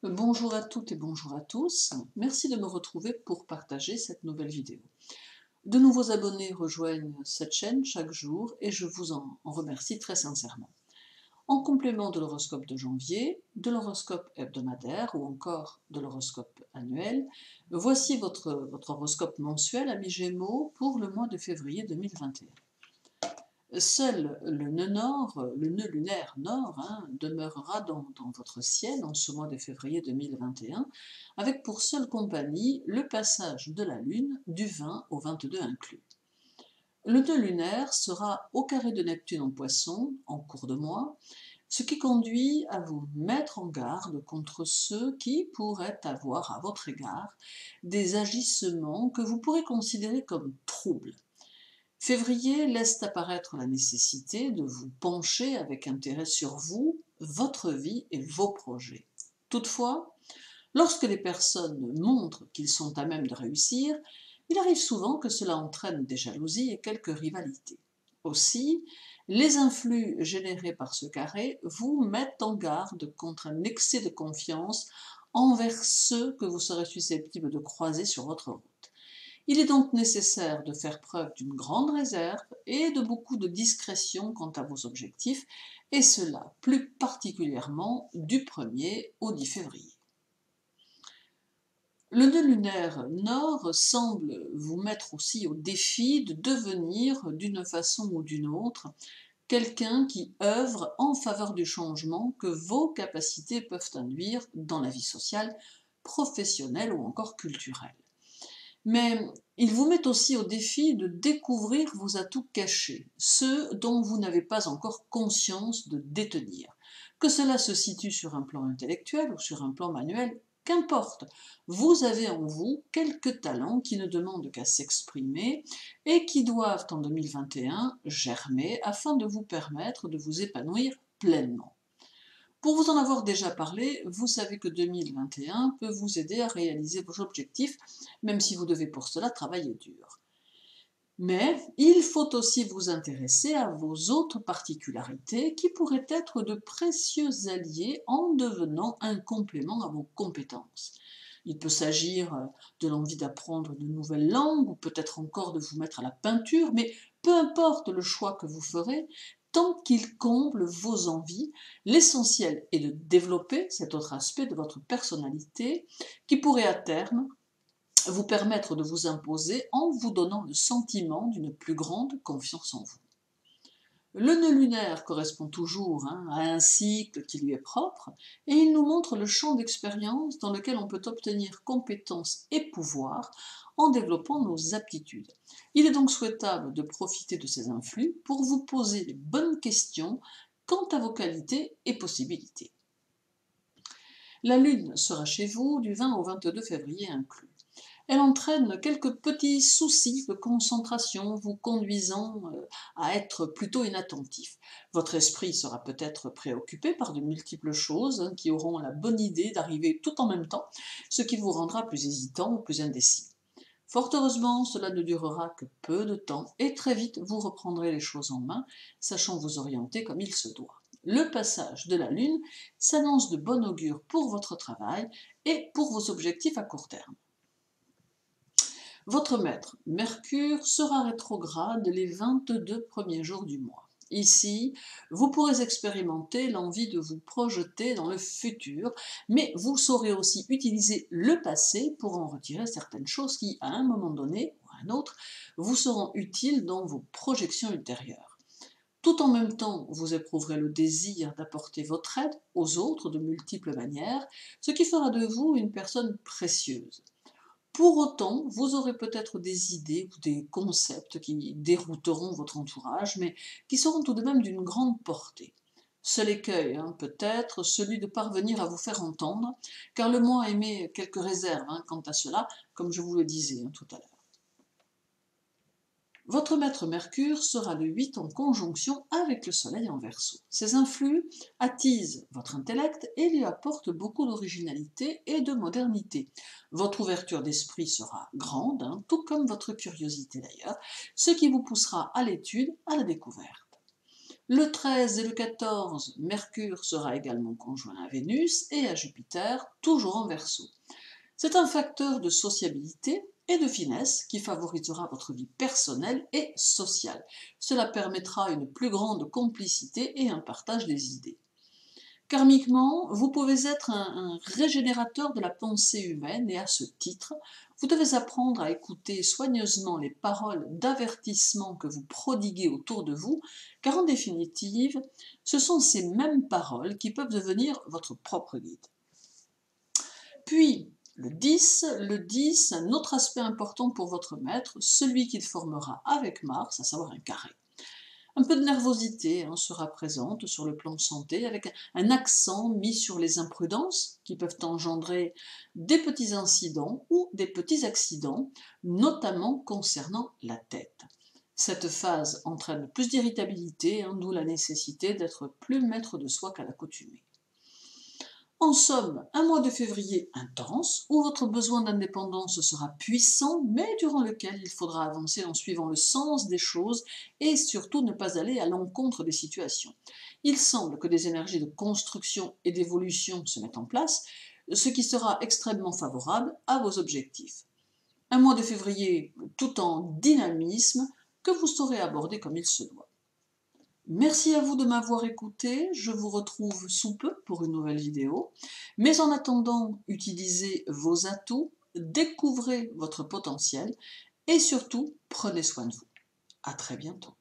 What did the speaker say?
Bonjour à toutes et bonjour à tous. Merci de me retrouver pour partager cette nouvelle vidéo. De nouveaux abonnés rejoignent cette chaîne chaque jour et je vous en remercie très sincèrement. En complément de l'horoscope de janvier, de l'horoscope hebdomadaire ou encore de l'horoscope annuel, voici votre horoscope mensuel à mi-Gémeaux pour le mois de février 2021. Seul le nœud nord, le nœud lunaire nord, demeurera dans votre ciel en ce mois de février 2021, avec pour seule compagnie le passage de la Lune du 20 au 22 inclus. Le nœud lunaire sera au carré de Neptune en Poisson en cours de mois, ce qui conduit à vous mettre en garde contre ceux qui pourraient avoir à votre égard des agissements que vous pourrez considérer comme troubles. Février laisse apparaître la nécessité de vous pencher avec intérêt sur vous, votre vie et vos projets. Toutefois, lorsque les personnes montrent qu'ils sont à même de réussir, il arrive souvent que cela entraîne des jalousies et quelques rivalités. Aussi, les influx générés par ce carré vous mettent en garde contre un excès de confiance envers ceux que vous serez susceptibles de croiser sur votre route. Il est donc nécessaire de faire preuve d'une grande réserve et de beaucoup de discrétion quant à vos objectifs, et cela plus particulièrement du 1er au 10 février. Le nœud lunaire nord semble vous mettre aussi au défi de devenir, d'une façon ou d'une autre, quelqu'un qui œuvre en faveur du changement que vos capacités peuvent induire dans la vie sociale, professionnelle ou encore culturelle. Mais il vous met aussi au défi de découvrir vos atouts cachés, ceux dont vous n'avez pas encore conscience de détenir. Que cela se situe sur un plan intellectuel ou sur un plan manuel, qu'importe, vous avez en vous quelques talents qui ne demandent qu'à s'exprimer et qui doivent en 2021 germer afin de vous permettre de vous épanouir pleinement. Pour vous en avoir déjà parlé, vous savez que 2021 peut vous aider à réaliser vos objectifs, même si vous devez pour cela travailler dur. Mais il faut aussi vous intéresser à vos autres particularités qui pourraient être de précieux alliés en devenant un complément à vos compétences. Il peut s'agir de l'envie d'apprendre de nouvelles langues ou peut-être encore de vous mettre à la peinture, mais peu importe le choix que vous ferez, tant qu'il comble vos envies, l'essentiel est de développer cet autre aspect de votre personnalité qui pourrait à terme vous permettre de vous imposer en vous donnant le sentiment d'une plus grande confiance en vous. Le nœud lunaire correspond toujours à un cycle qui lui est propre et il nous montre le champ d'expérience dans lequel on peut obtenir compétences et pouvoir en développant nos aptitudes. Il est donc souhaitable de profiter de ces influx pour vous poser les bonnes questions quant à vos qualités et possibilités. La Lune sera chez vous du 20 au 22 février inclus. Elle entraîne quelques petits soucis de concentration vous conduisant à être plutôt inattentif. Votre esprit sera peut-être préoccupé par de multiples choses qui auront la bonne idée d'arriver tout en même temps, ce qui vous rendra plus hésitant ou plus indécis. Fort heureusement, cela ne durera que peu de temps et très vite vous reprendrez les choses en main, sachant vous orienter comme il se doit. Le passage de la Lune s'annonce de bon augure pour votre travail et pour vos objectifs à court terme. Votre maître, Mercure, sera rétrograde les 22 premiers jours du mois. Ici, vous pourrez expérimenter l'envie de vous projeter dans le futur, mais vous saurez aussi utiliser le passé pour en retirer certaines choses qui, à un moment donné ou à un autre, vous seront utiles dans vos projections ultérieures. Tout en même temps, vous éprouverez le désir d'apporter votre aide aux autres de multiples manières, ce qui fera de vous une personne précieuse. Pour autant, vous aurez peut-être des idées ou des concepts qui dérouteront votre entourage, mais qui seront tout de même d'une grande portée. Seul écueil, peut-être, celui de parvenir à vous faire entendre, car le mois émet quelques réserves quant à cela, comme je vous le disais tout à l'heure. Votre maître Mercure sera le 8 en conjonction avec le Soleil en Verseau. Ces influx attisent votre intellect et lui apportent beaucoup d'originalité et de modernité. Votre ouverture d'esprit sera grande, tout comme votre curiosité d'ailleurs, ce qui vous poussera à l'étude, à la découverte. Le 13 et le 14, Mercure sera également conjoint à Vénus et à Jupiter, toujours en Verseau. C'est un facteur de sociabilité et de finesse qui favorisera votre vie personnelle et sociale. Cela permettra une plus grande complicité et un partage des idées. Karmiquement, vous pouvez être un régénérateur de la pensée humaine et à ce titre, vous devez apprendre à écouter soigneusement les paroles d'avertissement que vous prodiguez autour de vous, car en définitive, ce sont ces mêmes paroles qui peuvent devenir votre propre guide. Puis, le 10, un autre aspect important pour votre maître, celui qu'il formera avec Mars, à savoir un carré. Un peu de nervosité sera présente sur le plan santé, avec un accent mis sur les imprudences qui peuvent engendrer des petits incidents ou des petits accidents, notamment concernant la tête. Cette phase entraîne plus d'irritabilité, d'où la nécessité d'être plus maître de soi qu'à l'accoutumée. En somme, un mois de février intense, où votre besoin d'indépendance sera puissant, mais durant lequel il faudra avancer en suivant le sens des choses et surtout ne pas aller à l'encontre des situations. Il semble que des énergies de construction et d'évolution se mettent en place, ce qui sera extrêmement favorable à vos objectifs. Un mois de février tout en dynamisme que vous saurez aborder comme il se doit. Merci à vous de m'avoir écouté, je vous retrouve sous peu pour une nouvelle vidéo. Mais en attendant, utilisez vos atouts, découvrez votre potentiel et surtout, prenez soin de vous. À très bientôt.